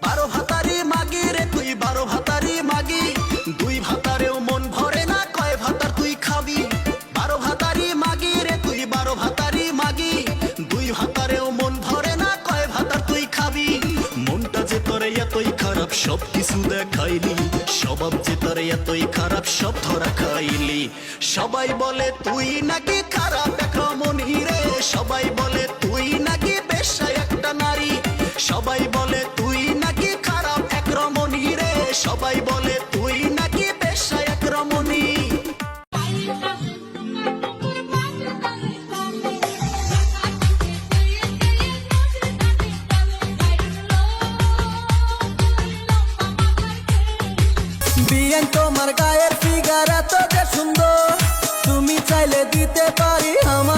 বারো ভাতারি মাগি রে তুই বারো ভাতারি মাগি, দুই ভাতারেও মন ভরে না, কয় ভাতার তুই খাবি। বারো ভাতারি মাগি রে তুই বারো ভাতারি মাগি, দুই ভাতারেও মন ভরে না, কয় ভাতার তুই খাবি। মনটা যে তোরে এতই খারাপ সব কিছু দেখাইলি, স্বভাব যে তোরে এতই খারাপ সব ধরা খাইলি। সবাই বলে তুই নাকি খারাপ এক রমণী রে, সবাই বলে তুই নাকি বেশ্যা একটা নারী। সবাই বলে তুই নাকি খারাপ এক রমণী রে, সবাই বলে তুই নাকি বেশ্যা এক রমণী। বিয়ান তোমার গায়ের ফিগার এত যে সুন্দর, তুমি চাইলে দিতে পারি আমার